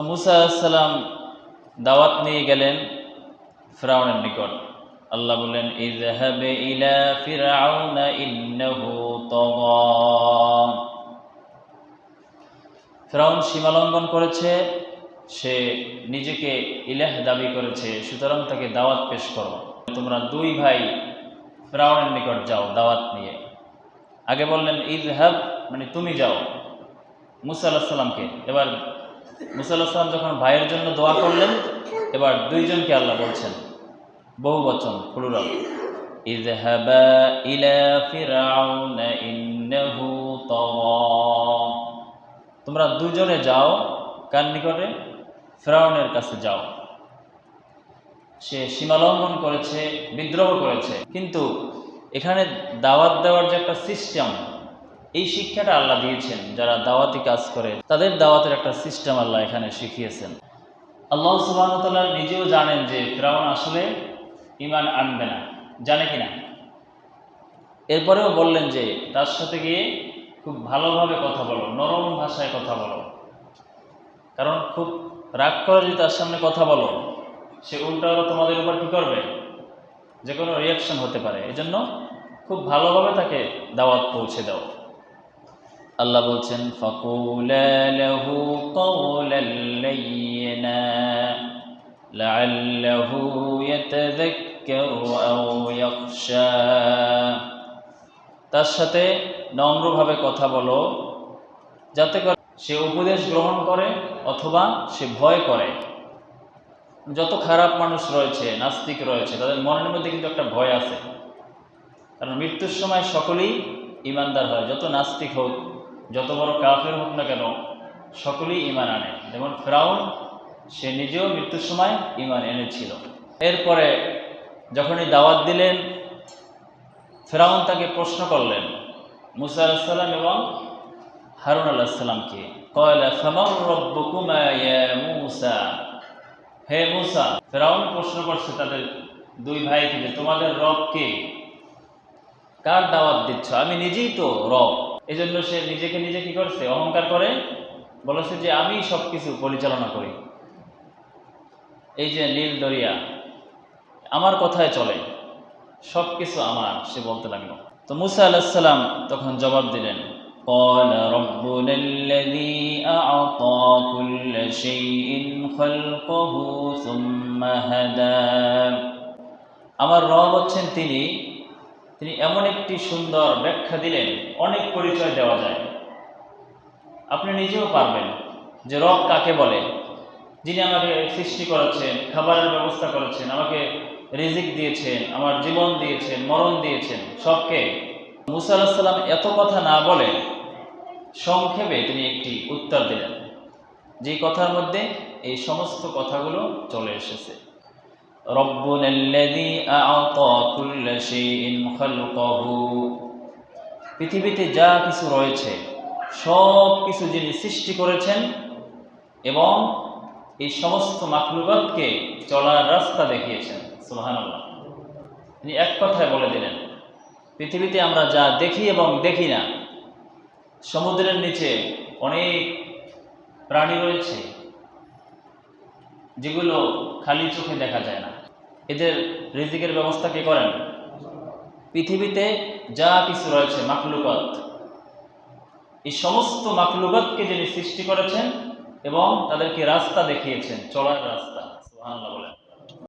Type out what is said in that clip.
মুসা আসসালাম দাওয়াত নিয়ে গেলেন ফিরআউনের নিকট। আল্লাহ বললেন, ইযহাব ইলা ফিরআউনা ইন্নাহু তাগা। ফিরআউন সীমালঙ্ঘন করেছে, সে নিজেকে ইলাহ দাবি করেছে, সুতরাং তাকে দাওয়াত পেশ করো। তোমরা দুই ভাই ফিরআউনের নিকট যাও দাওয়াত নিয়ে। আগে বললেন ইযহাব, মানে তুমি যাও মুসা আলাইহিস সালামকে। এবার মুসা আলাইহিস সালাম যখন ভাইয়ের জন্য দোয়া করলেন, এবার দুইজনকে আল্লাহ বলছেন, বহু বচন, প্লুরাল। ইযহাবা ইলা ফিরআউনা ইন্নাহু তাগা। তোমরা দুজনে যাও, কার নিকটে? ফিরআউনের কাছে যাও। সে সীমালঙ্ঘন করেছে, বিদ্রোহ করেছে। কিন্তু এখানে দাওয়াত দেওয়ার যে একটা সিস্টেম, এই শিক্ষাটা আল্লাহ দিয়েছেন। যারা দাওয়াতি কাজ করে তাদের দাওয়াতের একটা সিস্টেম আল্লাহ এখানে শিখিয়েছেন। আল্লাহ সুবহানাহু ওয়া তাআলা নিজেও জানেন যে ফিরআউন আসলে ঈমান আনবে না, জানে কিনা। এরপরেও বললেন যে তার সাথে গিয়ে খুব ভালোভাবে কথা বলো, নরম ভাষায় কথা বলো। কারণ খুব রাগ করে যদি তার সামনে কথা বলো, সে উল্টো তোমাদের উপর কি করবে, যে কোনো রিয়াকশন হতে পারে। এজন্য খুব ভালোভাবে তাকে দাওয়াত পৌঁছে দাও। আল্লাহ বলছেন, ফাকুলা লাহু কাওলান লাইয়িনা লাআল্লাহু ইয়াতাযাক্কারু আও ইয়াখশা। তার সাথে নম্রভাবে কথা বলো, যাতে করে সে উপদেশ গ্রহণ করে অথবা সে ভয় করে। যত খারাপ মানুষ রয়েছে, নাস্তিক রয়েছে, তাদের মনের মধ্যে কিন্তু একটা ভয় আছে। কারণ মৃত্যুর সময় সকলেই ঈমানদার হয়। যত নাস্তিক হোক, যত বড় কাফের হোক না কেন, সকলেই ঈমান আনে। যেমন ফিরআউন, সে নিজেও মৃত্যুর সময় ঈমান এনেছিল। এরপরে যখনই দাওয়াত দিলেন, ফিরআউন তাকে প্রশ্ন করলেন, মুসা আলাইহিস সালাম এবং হারুন আলাইহিস সালামকে। ক্বালা ফামান রাব্বুকুমা ইয়া মূসা। হে মূসা, ফিরআউন প্রশ্ন করছে তাদের দুই ভাইকে যে তোমাদের রব কে? কার দাওয়াত দিচ্ছ? আমি নিজেই তো রব। এজন্য সে নিজেকে নিজে কি করছে, অহংকার করে বলেছে যে আমি সবকিছু পরিচালনা করি। এই যে নীল দরিয়া আমার কথায় চলে, সবকিছু আমার, সে বলতে লাগলো। তো মুসা আলাইহিস সালাম তখন জবাব দিলেন, ক্বালা রাব্বুনাল্লাযী আ'তা কুল্লা শাইইন খালকাহু সুম্মা হাদা। আমার রব হচ্ছেন তিনি এমন একটি সুন্দর ব্যাখ্যা দিলেন, অনেক পরিচয় দেওয়া যায়। আপনি নিজেও পারবেন যে রব কাকে বলে। যিনি আমাকে সৃষ্টি করেছেন, খাবারের ব্যবস্থা করেছেন, আমাকে রিজিক দিয়েছেন, আমার জীবন দিয়েছেন, মরণ দিয়েছেন, সবকে। মুসা আলাইহিস সালাম এত কথা না বলে সংক্ষেপে তিনি একটি উত্তর দিলেন, যে কথার মধ্যে এই সমস্ত কথাগুলো চলে এসেছে। রব্বুনাল্লাযী আ'তা কুল্লা শাইইন খালকাহু। পৃথিবীতে যা কিছু রয়েছে সব কিছু যিনি সৃষ্টি করেছেন এবং এই সমস্ত মাখলুকাতকে চলার রাস্তা দেখিয়েছেন। সুবহানাল্লাহ। তিনি এক কথায় বলে দিলেন, পৃথিবীতে আমরা যা দেখি এবং দেখি না, সমুদ্রের নিচে অনেক প্রাণী রয়েছে যেগুলো খালি চোখে দেখা যায় না। এদের রিজিকের ব্যবস্থা কে করেন? পৃথিবীতে যা কিছু রয়েছে মাখলুকাত, এই সমস্ত মাখলুকাতকে যিনি সৃষ্টি করেছেন এবং তাদেরকে রাস্তা দেখিয়েছেন, চলার রাস্তা।